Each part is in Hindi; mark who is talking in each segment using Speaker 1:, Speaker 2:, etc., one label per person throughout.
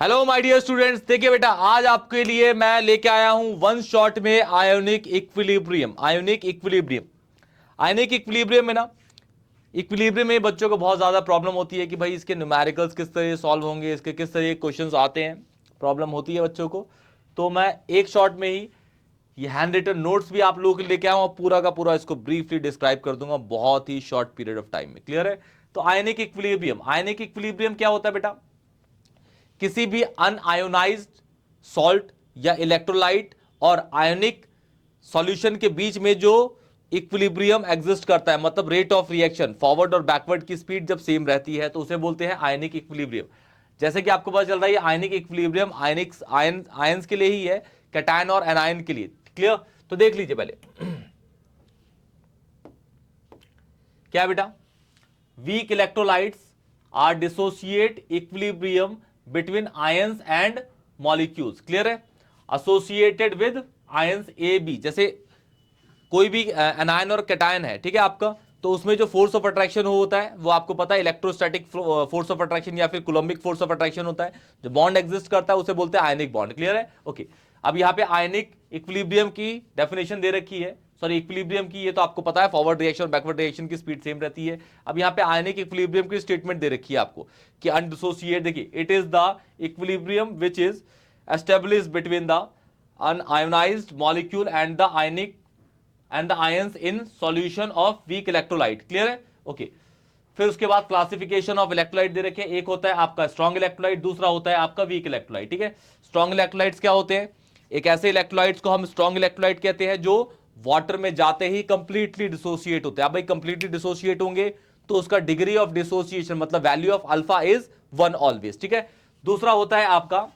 Speaker 1: हेलो माय डियर स्टूडेंट्स, देखिए बेटा, आज आपके लिए मैं लेके आया हूं वन शॉट में आयोनिक इक्विलिब्रियम। आयोनिक इक्विलिब्रियम में ना, इक्विलिब्रियम में बच्चों को बहुत ज्यादा प्रॉब्लम होती है कि भाई इसके न्यूमेरिकल्स किस तरह सॉल्व होंगे, इसके किस तरह क्वेश्चंस आते हैं, प्रॉब्लम होती है बच्चों को। तो मैं एक शॉट में ही ये हैंड रिटन नोट्स भी आप लोगों के लिए लेके आऊँ और पूरा का पूरा इसको ब्रीफली डिस्क्राइब कर दूंगा बहुत ही शॉर्ट पीरियड ऑफ टाइम में। क्लियर है? तो आयोनिक इक्विलिब्रियम क्या होता है बेटा? किसी भी अनआयोनाइज्ड सॉल्ट या इलेक्ट्रोलाइट और आयोनिक सॉल्यूशन के बीच में जो इक्विलिब्रियम एग्जिस्ट करता है, मतलब रेट ऑफ रिएक्शन फॉरवर्ड और बैकवर्ड की स्पीड जब सेम रहती है, तो उसे बोलते हैं आयनिक इक्विलिब्रियम। जैसे कि आपको पता चल रहा है, आयनिक इक्विलिब्रियम आयंस के लिए ही है, कैटायन और एनायन के लिए। क्लियर? तो देख लीजिए पहले क्या बेटा, weak electrolytes are dissociate equilibrium between ions and molecules. Clear है? Associated with ions A B. जैसे कोई भी एनायन और कैटायन है, ठीक है आपका, तो उसमें जो फोर्स ऑफ अट्रैक्शन होता है वो आपको पता है, इलेक्ट्रोस्टैटिक फोर्स ऑफ अट्रैक्शन या फिर कूलम्बिक फोर्स ऑफ अट्रैक्शन होता है। जो बॉन्ड एग्जिस्ट करता है उसे बोलते हैं आयनिक बॉन्ड। क्लियर है? ओके। अब यहाँ पे आयनिक इक्विलिब्रियम की डेफिनेशन दे रखी है, सॉरी इक्विलिब्रियम की, ये तो आपको पता है, फॉरवर्ड रिएक्शन और बैकवर्ड रिएक्शन की स्पीड सेम रहती है। अब यहाँ पे आयनिक इक्विलिब्रियम की स्टेटमेंट दे रखी है आपको कि अनडिसोसिएट, देखिए, it is the equilibrium which is established between the unionised molecule and the ions in solution of weak electrolyte. Clear है? ओके। फिर उसके बाद क्लासिफिकेशन ऑफ इलेक्ट्रोलाइट दे रखे हैं। एक होता है आपका स्ट्रॉन्ग इलेक्ट्रोलाइट, दूसरा होता है आपका वीक इलेक्ट्रोलाइट। ठीक है? स्ट्रॉन्ग इलेक्ट्रोलाइट्स क्या होते हैं? एक ऐसे इलेक्ट्रोलाइट्स को हम स्ट्रॉन्ग इलेक्ट्रोलाइट कहते हैं जो वाटर में जाते ही कंप्लीटली डिसोसिएट होते हैं। अब भाई कंप्लीटली डिसोसिएट होंगे तो उसका डिग्री ऑफ डिसोसिएशन मतलब value of alpha is 1 always. ठीक है? दूसरा होता है आपका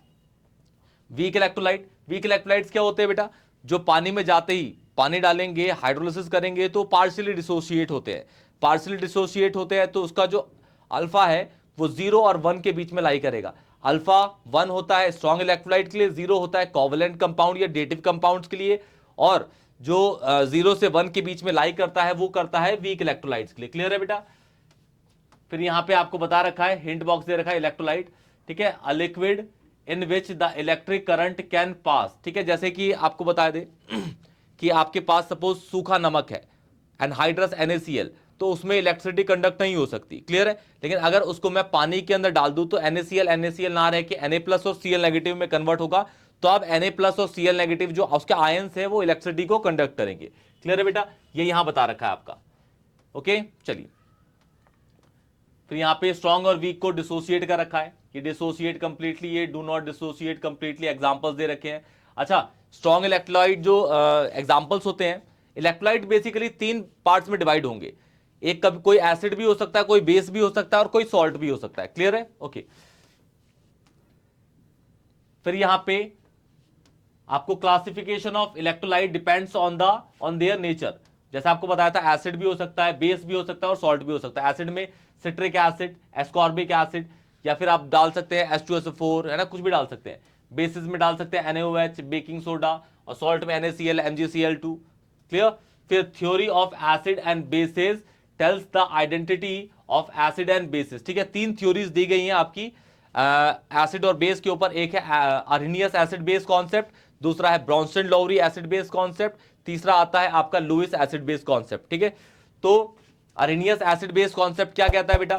Speaker 1: वीक इलेक्ट्रोलाइट। वीक इलेक्ट्रोलाइट्स क्या होते हैं बेटा? जो पानी में जाते ही, पानी डालेंगे, हाइड्रोलिसिस करेंगे तो पार्शियली डिसोसिएट होते हैं। पार्शियली डिसोसिएट होते हैं तो उसका जो अल्फा है वो 0 और 1 के बीच में लाई करेगा। अल्फा 1 होता है स्ट्रॉन्ग इलेक्ट्रोलाइट के लिए, 0 होता है कोवैलेंट कंपाउंड या डेटिव कंपाउंड्स के लिए, और जो 0 से 1 के बीच में लाई करता है वो करता है वीक इलेक्ट्रोलाइट्स के लिए। क्लियर है बेटा? फिर यहां पे आपको बता रखा है, हिंट बॉक्स दे रखा है, इलेक्ट्रोलाइट, ठीक है, a liquid in which the electric current can pass. ठीक है? जैसे कि आपको बता दे कि आपके पास सपोज सूखा नमक है, एनहाइड्रस NaCl, तो उसमें इलेक्ट्रिसिटी कंडक्ट नहीं हो सकती। क्लियर है? लेकिन अगर उसको मैं पानी के अंदर डाल दूं तो NaCl ना रह के Na+ और Cl नेगेटिव में कन्वर्ट होगा, तो अब Na+ और Cl नेगेटिव जो उसके आयंस है वो इलेक्ट्रिसिटी को कंडक्ट करेंगे। क्लियर है बेटा? ये यहां बता रखा है आपका। ओके, चलिए। फिर यहां पे स्ट्रॉन्ग और वीक को डिसोसिएट कर रखा है, ये डिसोसिएट कंप्लीटली, ये do not dissociate completely, examples दे रखे हैं। अच्छा, स्ट्रॉन्ग इलेक्ट्रोलाइट जो एग्जांपल्स होते हैं, इलेक्ट्रोलाइट बेसिकली 3 पार्ट्स में डिवाइड होंगे। एक कभी कोई एसिड भी हो सकता है, कोई बेस भी हो सकता है और कोई सॉल्ट भी हो सकता है। क्लियर है? ओके। फिर यहां पे आपको classification of electrolyte depends on their nature. जैसे आपको बताया था, एसिड भी हो सकता है, बेस भी हो सकता है और सॉल्ट भी हो सकता है। एसिड में सिट्रिक एसिड, एस्कॉर्बिक एसिड, या फिर आप डाल सकते हैं H2SO4, है ना, कुछ भी डाल सकते हैं। बेसिस में डाल सकते हैं NaOH, बेकिंग सोडा, और सॉल्ट में NaCl, MgCl2। क्लियर? फिर theory of acid and bases tells the identity of acid and bases. ठीक है? 3 थ्योरीज दी गई हैं आपकी एसिड और बेस के ऊपर। एक है अरेनियस एसिड बेस कॉन्सेप्ट, दूसरा है ब्रॉन्स्टन लॉवरी एसिड बेस कॉन्सेप्ट, तीसरा आता है आपका लुइस एसिड बेस कॉन्सेप्ट। ठीक है? तो अरेनियस एसिड बेस कॉन्सेप्ट क्या कहता है बेटा?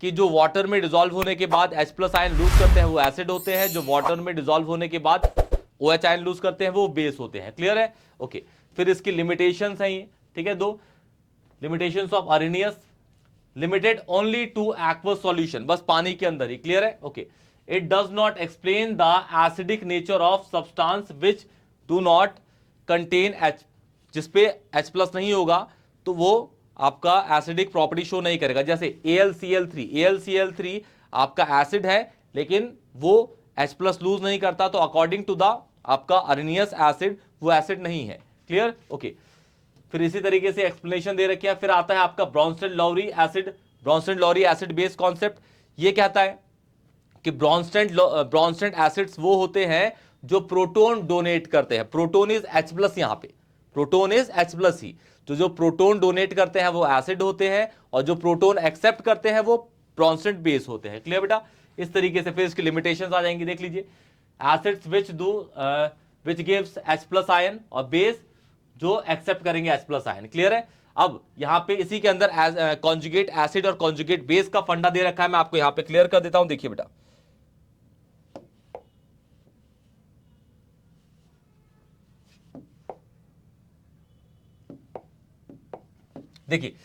Speaker 1: कि जो वाटर में डिसॉल्व होने के बाद H+ आयन लूज करते हैं वो एसिड होते हैं, जो वाटर में डिसॉल्व होने के बाद OH आयन लूज करते हैं वो बेस होते हैं। क्लियर है? ओके। फिर इसकी लिमिटेशंस हैं ये, ठीक है, 2 limitations of Arrhenius, limited only two aqueous solution, बस पानी के अंदर ही। क्लियर है? Okay. It does not explain the acidic nature of substance which do not contain H, जिसपे H+ नहीं होगा तो वो आपका एसिडिक प्रॉपर्टी शो नहीं करेगा। जैसे AlCl3 आपका एसिड है लेकिन वो H+ लूज नहीं करता, तो अकॉर्डिंग टू द आपका अरेनियस एसिड वो एसिड नहीं है। क्लियर? ओके। फिर इसी तरीके से एक्सप्लेनेशन दे रखी है। फिर आता है आपका ब्रॉन्स्टन लॉवरी एसिड बेस कॉन्सेप्ट। ये कहता है कि ब्रॉन्स्टन एसिड्स वो होते हैं जो प्रोटोन डोनेट करते हैं। प्रोटोन इज H+, यहां पे प्रोटोन इज H+ ही, तो जो प्रोटोन डोनेट करते हैं वो एसिड होते हैं और जो प्रोटोन एक्सेप्ट करते हैं वो ब्रॉन्स्टन बेस होते हैं। क्लियर बेटा? इस तरीके से फिर इसकी लिमिटेशंस आ जाएंगी, देख लीजिए। Acids which gives H+ ion और बेस जो एक्सेप्ट करेंगे H+ आयन। क्लियर है। अब यहां पे इसी के अंदर कॉन्जुगेट एसिड और कॉन्जुगेट बेस का फंडा दे रखा है, मैं आपको यहां पे क्लियर कर देता हूं। देखिए बेटा, देखिए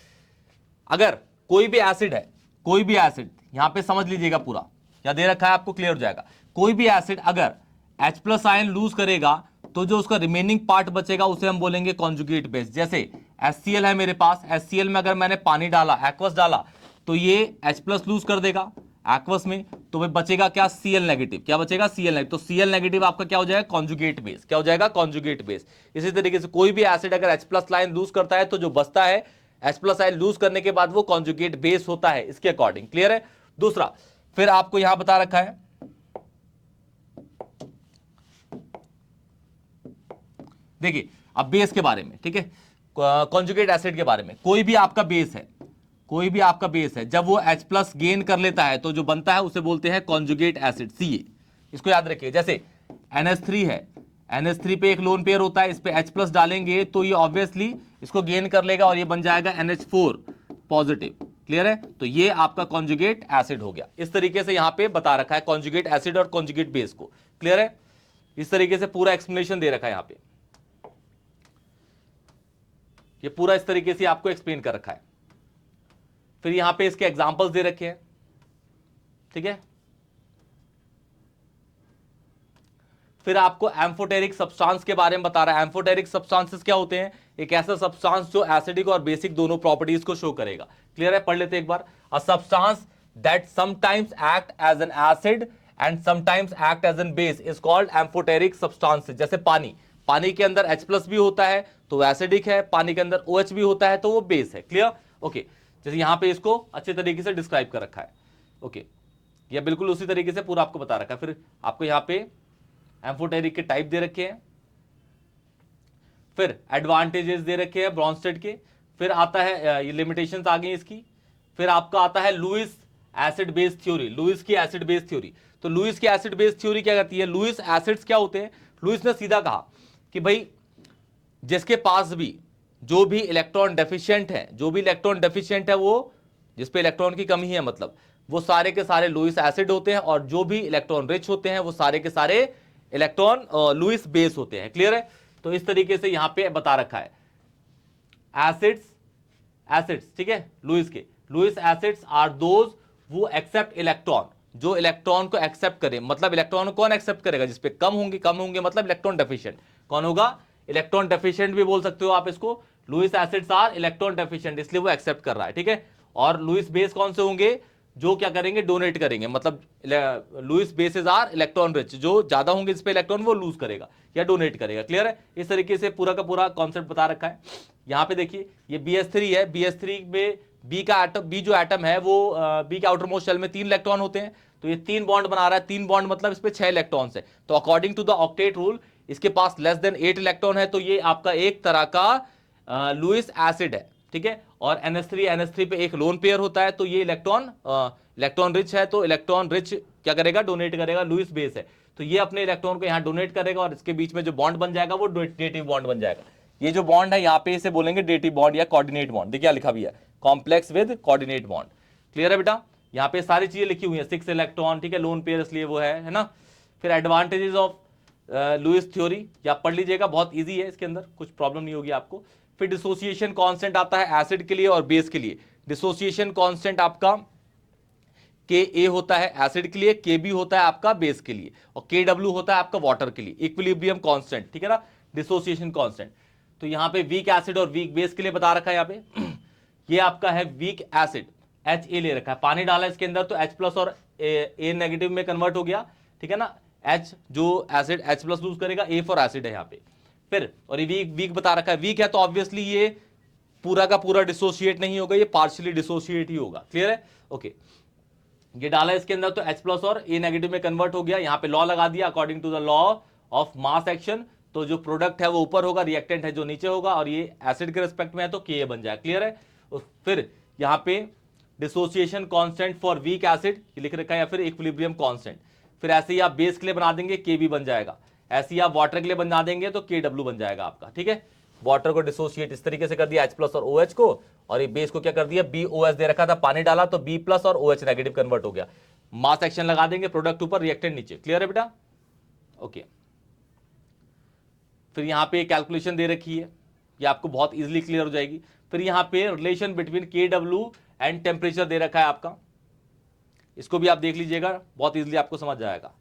Speaker 1: अगर कोई भी एसिड है, कोई भी एसिड यहां पे समझ लीजिएगा, पूरा क्या दे रखा है आपको क्लियर हो जाएगा। कोई भी एसिड अगर H+ आयन लूज करेगा तो जो उसका रिमेनिंग पार्ट बचेगा उसे हम बोलेंगे कॉन्जुगेट बेस। जैसे HCl है मेरे पास, HCl में अगर मैंने पानी डाला, एक्वस डाला, तो ये H+ लूज कर देगा एक्वस में, तो भाई बचेगा क्या, Cl नेगेटिव। क्या बचेगा, Cl नेगेटिव। तो Cl नेगेटिव आपका क्या हो जाएगा, कॉन्जुगेट बेस। क्या हो जाएगा, कॉन्जुगेट बेस। इसी तरीके से कोई भी एसिड अगर H+ लाइन लूज करता है तो जो बचता है H+ आयन लूज करने के बाद वो कॉन्जुगेट बेस होता है, इसके अकॉर्डिंग। क्लियर है। दूसरा फिर आपको यहां बता रखा है, देखिए अब बेस के बारे में, ठीक है, कॉन्जुगेट एसिड के बारे में। कोई भी आपका बेस है, कोई भी आपका बेस है, जब वो H+ गेन कर लेता है तो जो बनता है उसे बोलते हैं कॉन्जुगेट एसिड, Ca। इसको याद रखिए। जैसे NH3 है, NH3 पे एक लोन पेयर होता है, इस पे H+ डालेंगे तो ये ऑब्वियसली इसको गेन कर लेगा और ये बन जाएगा NH4 पॉजिटिव। क्लियर है। तो ये आपका कॉन्जुगेट एसिड हो गया। इस तरीके से यहां पे बता रखा है कॉन्जुगेट एसिड और कॉन्जुगेट बेस को। क्लियर है। इस तरीके से पूरा एक्सप्लेनेशन दे रखा है यहां पे, ये पूरा इस तरीके से आपको एक्सप्लेन कर रखा है। फिर यहां पे इसके एग्जांपल्स दे रखे हैं, ठीक है। फिर आपको एम्फोटेरिक सब्सटेंस के बारे में बता रहा है। एम्फोटेरिक सब्सटेंसेस क्या होते हैं, एक ऐसा सब्सटेंस जो एसिडिक और बेसिक दोनों प्रॉपर्टीज को शो करेगा। क्लियर है, पढ़ लेते एक बार। A substance that sometimes act as an acid and sometimes act as an base is called amphoteric substances. जैसे पानी, पानी के अंदर H+ भी होता है तो वो एसिडिक है, पानी के अंदर OH भी होता है तो वो बेस है। Clear, okay. जैसे यहां पे इसको अच्छे तरीके से डिस्क्राइब कर रखा है, ओके। ये बिल्कुल उसी तरीके से पूरा आपको बता रखा है। फिर आपको यहां पे एम्फोटेरिक के टाइप दे रखे हैं, फिर एडवांटेजेस दे रखे हैं ब्रॉन्स्टेड के, फिर आता है ये लिमिटेशंस आ गई इसकी, फिर आपका आता है Lewis acid base theory, Lewis की एसिड बेस थ्योरी। तो लुईस की एसिड बेस थ्योरी क्या कहती है, लुईस एसिड्स क्या होते हैं। लुईस ने सीधा कहा कि भाई जिसके पास भी जो भी इलेक्ट्रॉन डेफिशिएंट है, जो भी इलेक्ट्रॉन डेफिशिएंट है, वो जिसपे इलेक्ट्रॉन की कमी है, मतलब वो सारे के सारे लुईस एसिड होते हैं, और जो भी इलेक्ट्रॉन रिच होते हैं वो सारे के सारे इलेक्ट्रॉन लुईस बेस होते हैं। क्लियर है। तो इस तरीके से यहां पे बता रखा है एसिड्स, ठीक है, लुईस के। लुईस एसिड्स आर दोज वो एक्सेप्ट इलेक्ट्रॉन, जो इलेक्ट्रॉन को एक्सेप्ट करे। मतलब इलेक्ट्रॉन को कौन एक्सेप्ट करेगा, जिसपे कम होंगे मतलब इलेक्ट्रॉन डेफिशिएंट। कौन होगा, इलेक्ट्रॉन डेफिशिएंट भी बोल सकते हो आप इसको। Lewis acids are electron deficient, इसलिए वो एक्सेप्ट कर रहा है, ठीक है। और लुईस बेस कौन से होंगे, जो क्या करेंगे, डोनेट करेंगे। मतलब Lewis bases are electron rich, जो ज्यादा होंगे इस पे इलेक्ट्रॉन वो लूज करेगा या डोनेट करेगा। क्लियर है। इस तरीके से पूरा का पूरा कॉन्सेप्ट बता रखा है। यहां पे देखिए ये BH3 है, BH3 में बी का एटम, बी जो एटम है वो बी के आउटर मोस्ट शेल में 3 इलेक्ट्रॉन होते हैं, तो ये 3 बॉन्ड बना रहा है। 3 बॉन्ड मतलब इस पे 6 इलेक्ट्रॉन्स है। तो according to the octet rule इसके पास लेस देन 8 इलेक्ट्रॉन है, तो ये आपका एक तरह का लुईस एसिड है, ठीक है। और NH3 पे एक लोन पेयर होता है, तो ये इलेक्ट्रॉन रिच है, तो इलेक्ट्रॉन रिच क्या करेगा, डोनेट करेगा, लुईस बेस है, तो ये अपने इलेक्ट्रॉन को यहां डोनेट करेगा, और इसके बीच में जो बॉन्ड बन जाएगा वो डेटिव बॉन्ड बन जाएगा। ये जो बॉन्ड है यहाँ पे इसे बोलेंगे डेटिव बॉन्ड या कोऑर्डिनेट बॉन्ड। देखिए लिखा भी है, complex with coordinate bond. Clear है बेटा। यहाँ पे सारी चीजें लिखी हुई है, 6 इलेक्ट्रॉन, ठीक है, लोन पेयर, इसलिए वो है ना। फिर एडवांटेजेस ऑफ लुईस थ्योरी या पढ़ लीजिएगा, बहुत इजी है, इसके अंदर कुछ प्रॉब्लम नहीं होगी आपको। फिर डिसोसिएशन कांस्टेंट आता है एसिड के लिए और बेस के लिए। डिसोसिएशन कांस्टेंट आपका Ka होता है एसिड के लिए, Kb होता है आपका बेस के लिए, और Kw होता है आपका वाटर के लिए। इक्विलिब्रियम कांस्टेंट, ठीक है ना, डिसोसिएशन कांस्टेंट। तो यहां पे वीक एसिड और वीक बेस के लिए बता रखा है। यहां पे ये आपका है वीक एसिड, Ha ले रखा है, पानी डाला इसके अंदर तो H+ और A नेगेटिव में कन्वर्ट हो गया, ठीक है ना। H जो एसिड H+ लूज करेगा, A फॉर एसिड है यहाँ पे। फिर और ये वीक बता रखा है, वीक है तो ऑब्वियसली ये पूरा का पूरा डिसोसिएट नहीं होगा, ये पार्शियली डिसोसिएट ही होगा। क्लियर है, ओके। ये डाला इसके अंदर तो H+ और A नेगेटिव में कन्वर्ट हो गया। यहाँ पे लॉ लगा दिया, according to the law of mass action, तो जो प्रोडक्ट है वो ऊपर होगा, रिएक्टेंट है जो नीचे होगा, और ये एसिड के रिस्पेक्ट में है तो Ka बन जाए। क्लियर है। फिर यहाँ पे dissociation constant for weak acid, ये लिख रखा है, या फिर इक्विलिब्रियम कांस्टेंट। फिर ऐसे ही आप बेस के लिए बना देंगे Kb बन जाएगा, ऐसे ही आप वाटर के लिए बना देंगे तो Kw बन जाएगा आपका। ठीक है, वाटर को डिसोसिएट इस तरीके से कर दिया H+ और OH को, और ये बेस को क्या कर दिया BOH दे रखा था, पानी डाला तो B+ और OH नेगेटिव कन्वर्ट हो गया। मास एक्शन लगा देंगे, प्रोडक्ट ऊपर रिएक्टेंट नीचे। क्लियर है बेटा? ओके। फिर यहां पे कैलकुलेशन दे रखी है, ये आपको बहुत इजीली क्लियर हो जाएगी। फिर यहां पे relation between Kw and temperature दे रखा है आपका, इसको भी आप देख लीजिएगा, बहुत इजीली आपको समझ जाएगा।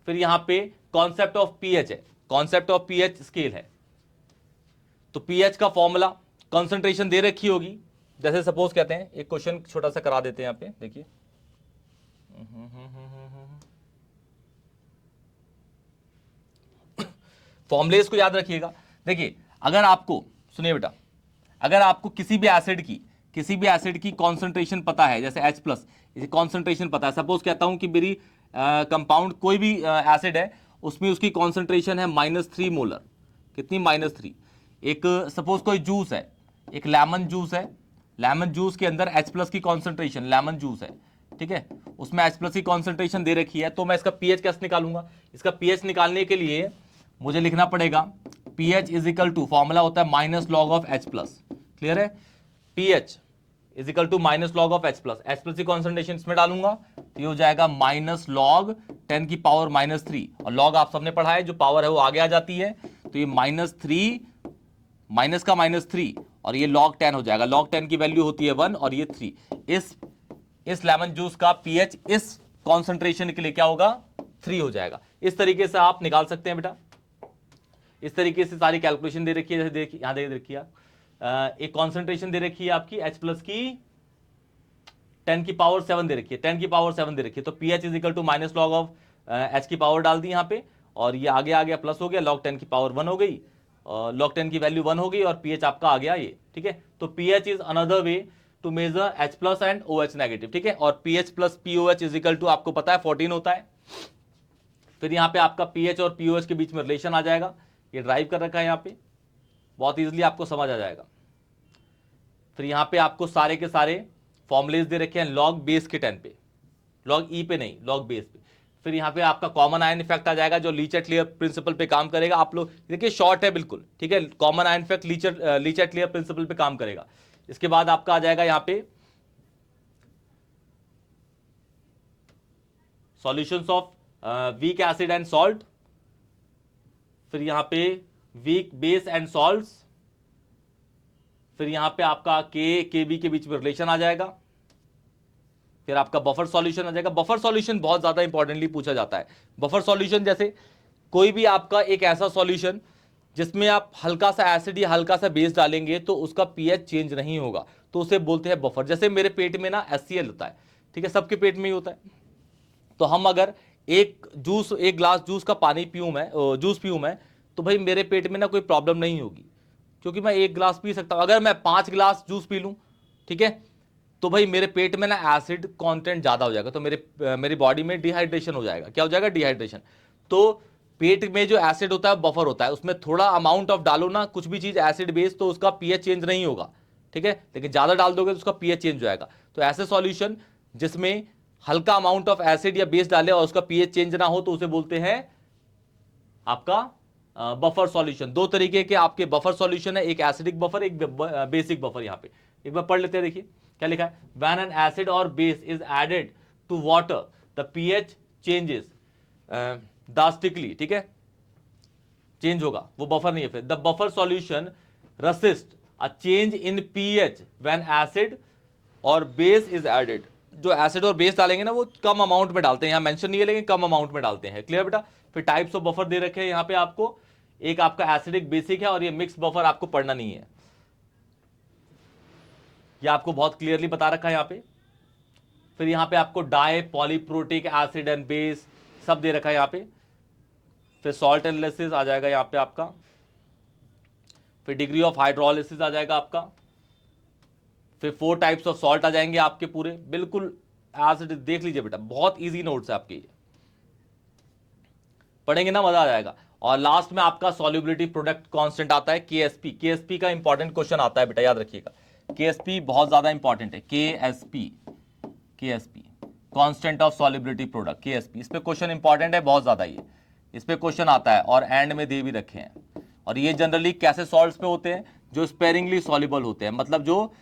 Speaker 1: फिर यहां पे कॉन्सेप्ट ऑफ पीएच है, कॉन्सेप्ट ऑफ पीएच स्केल है। तो पीएच का फॉर्मूला, कंसंट्रेशन दे रखी होगी, जैसे सपोज कहते हैं, एक क्वेश्चन छोटा सा करा देते हैं यहां पे, देखिए। फॉर्मुलेस को याद रखिएगा। देखिए, अगर आपको, सुनिए बेटा, अगर आपको किसी भी एसिड की कॉन्सेंट्रेशन पता है, जैसे H+, इसे कॉन्सेंट्रेशन पता है, सपोज कहता हूं कि मेरी कंपाउंड कोई भी एसिड है, उसमें उसकी कॉन्सेंट्रेशन है -3 मोलर, कितनी? -3। एक सपोज कोई जूस है, एक लेमन जूस है, लेमन जूस के अंदर H+ की कॉन्सेंट्रेशन, लेमन जूस है, ठीक है, उसमें H+ की कॉन्सेंट्रेशन दे रखी है, तो मैं इसका पीएच कैसे निकालूंगा? इसका पीएच निकालने के लिए मुझे लिखना पड़ेगा pH is equal to, formula होता है -log of H+। क्लियर है? pH is equal to -log of H+। H+ की कॉन्सेंट्रेशन इसमें डालूंगा तो ये हो जाएगा -log 10⁻³ और log आप सबने पढ़ा है, जो पावर है वो आगे आ जाती है, तो ये -3 माइनस का -3 और ये log 10 हो जाएगा। log 10 की वैल्यू होती है 1 और ये 3। इस लेमन जूस का पीएच इस कॉन्सेंट्रेशन के लिए क्या होगा? 3 हो जाएगा। इस तरीके से आप निकाल सकते हैं बेटा, इस तरीके से सारी कैलकुलेशन दे रखी है। जैसे देखिए, यहां देखिए, एक कॉन्सेंट्रेशन दे रखी है आपकी H+ की 10⁻7 दे रखी है, 10⁻7 दे रखी है, तो pH is equal to -log of H की पावर डाल दी यहाँ पे, और ये आगे आ गया, प्लस हो गया, log 10⁻1 हो गई, log 10 की वैल्यू 1 हो गई, और pH आपका आ गया ये। ठीक है, तो pH is another way to measure H+ and OH negative. ठीक है, और pH + POH is equal to आपको पता है 14 होता है। फिर यहाँ पे आपका pH और POH के बीच में रिलेशन आ जाएगा, ये ड्राइव कर रखा है यहाँ पे, बहुत इजीली आपको समझ आ जाएगा। फिर यहाँ पे आपको सारे के सारे फॉर्मुलेज दे रखे हैं लॉग बेस के 10 पे, लॉग ई पे नहीं, लॉग बेस पे। फिर यहाँ पे आपका कॉमन आयन इफेक्ट आ जाएगा, जो लीचेट लेयर प्रिंसिपल पे काम करेगा। आप लोग देखिए, शॉर्ट है बिल्कुल, ठीक है, common ion effect Le Chatelier principle पे काम करेगा। इसके बाद आपका आ जाएगा यहाँ पे solutions of weak acid and salt, फिर यहाँ पे वीक बेस एंड सॉल्ट्स, फिर यहां पे आपका Kb के बीच में रिलेशन आ जाएगा, फिर आपका बफर सॉल्यूशन आ जाएगा। बफर सॉल्यूशन बहुत ज्यादा इंपॉर्टेंटली पूछा जाता है। बफर सॉल्यूशन जैसे कोई भी आपका एक ऐसा सॉल्यूशन जिसमें आप हल्का सा एसिड या हल्का सा बेस डालेंगे तो उसका पीएच चेंज नहीं होगा, तो उसे बोलते हैं बफर। जैसे मेरे पेट में ना HCl होता है, ठीक है, सबके पेट में ही होता है, तो हम अगर एक ग्लास जूस का पानी जूस पीऊं मैं, तो भाई मेरे पेट में ना कोई प्रॉब्लम नहीं होगी, क्योंकि मैं एक ग्लास पी सकता हूं। अगर मैं 5 ग्लास जूस पी लूं, ठीक है, तो भाई मेरे पेट में ना एसिड कंटेंट ज्यादा हो जाएगा, तो मेरी बॉडी में डिहाइड्रेशन हो जाएगा। क्या हो जाएगा? डिहाइड्रेशन। तो पेट में जो एसिड होता है बफर होता है, उसमें थोड़ा अमाउंट ऑफ डालो ना कुछ भी चीज एसिड बेस, तो उसका पीएच चेंज नहीं होगा, ठीक है, लेकिन ज्यादा डाल दोगे तो उसका पीएच चेंज हो जाएगा। तो ऐसे सॉल्यूशन जिसमें हल्का अमाउंट ऑफ एसिड या बेस डाले और उसका पीएच चेंज ना हो, तो उसे बोलते हैं आपका बफर सॉल्यूशन। दो तरीके के आपके बफर सॉल्यूशन है, एक एसिडिक बफर, एक बेसिक बफर। यहां पे एक बार पढ़ लेते हैं, देखिए क्या लिखा है। व्हेन एन एसिड और base is added to water the pH changes drastically, ठीक है, चेंज होगा, वो बफर नहीं है। फिर the buffer solution resist a change in pH when acid और बेस इज एडेड। जो एसिड और बेस डालेंगे ना, वो कम अमाउंट में डालते हैं, यहां मेंशन नहीं है लेकिन कम अमाउंट में डालते हैं। क्लियर बेटा? फिर टाइप्स ऑफ बफर दे रखे हैं यहां पे आपको, एक आपका एसिडिक बेसिक है, और ये मिक्स बफर आपको पढ़ना नहीं है, ये आपको बहुत क्लियरली बता रखा है यहां पे। फिर यहां पे आपको di polyprotic acid and base सब दे रखा है यहां पे। फिर सॉल्ट एनालिसिस आ जाएगा यहां पे आपका, फिर डिग्री ऑफ हाइड्रोलिसिस आ जाएगा आपका, फिर 4 टाइप्स ऑफ सॉल्ट आ जाएंगे आपके पूरे, बिल्कुल एसिड। देख लीजिए बेटा, बहुत इजी नोट्स है आपके, पढ़ेंगे ना मजा आ जाएगा। और लास्ट में आपका सॉल्युबिलिटी प्रोडक्ट कांस्टेंट आता है KSP। KSP का इंपॉर्टेंट क्वेश्चन आता है बेटा, याद रखिएगा, KSP बहुत ज्यादा इंपॉर्टेंट है। KSP KSP, constant of solubility product KSP। इस पे क्वेश्चन इंपॉर्टेंट है बहुत ज्यादा, ये इस पे क्वेश्चन आता है और एंड में दे भी रखे हैं। और ये जनरली कैसे सॉल्ट्स पे होते हैं, जो स्पेरिंगली सॉल्युबल होते हैं, मतलब जो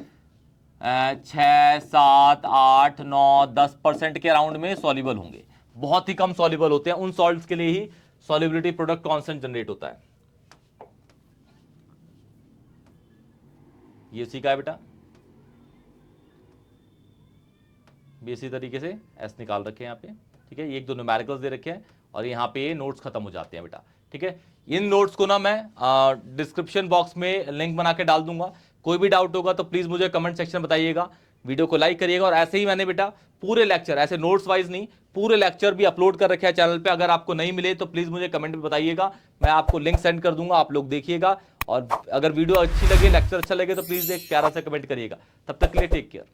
Speaker 1: 6, 7, 8, 9, 10% के अराउंड में सॉल्युबल होंगे, बहुत ही कम सॉल्युबल होते हैं, उन सॉल्ट्स के लिए ही सॉल्युबिलिटी प्रोडक्ट कांस्टेंट जनरेट होता है। ये सीखा है बेटा, भी इसी तरीके से एस निकाल रखे हैं यहाँ पे, ठीक है। ये 1-2 न्यूमेरिकल्स दे रखे हैं और यहाँ पे ये नोट्स खत्म हो जाते हैं बेटा, ठीक है। इन नोट्स को ना मैं डिस्क्रिप्शन बॉक्स में लिंक बना के डाल दूंगा। कोई भी डाउट होगा तो प्लीज मुझे कमेंट सेक्शन बताइएगा, वीडियो को लाइक करिएगा। और ऐसे ही मैंने बेटा पूरे लेक्चर, ऐसे नोट्स वाइज नहीं, पूरे लेक्चर भी अपलोड कर रखे हैं चैनल पे। अगर आपको नहीं मिले तो प्लीज मुझे कमेंट में बताइएगा, मैं आपको लिंक सेंड कर दूंगा, आप लोग देखिएगा। और अगर वीडियो अच्छी लगे, लेक्चर अच्छा लगे तो प्लीज एक प्यारा सा कमेंट करिएगा। तब तक के लिए टेक केयर।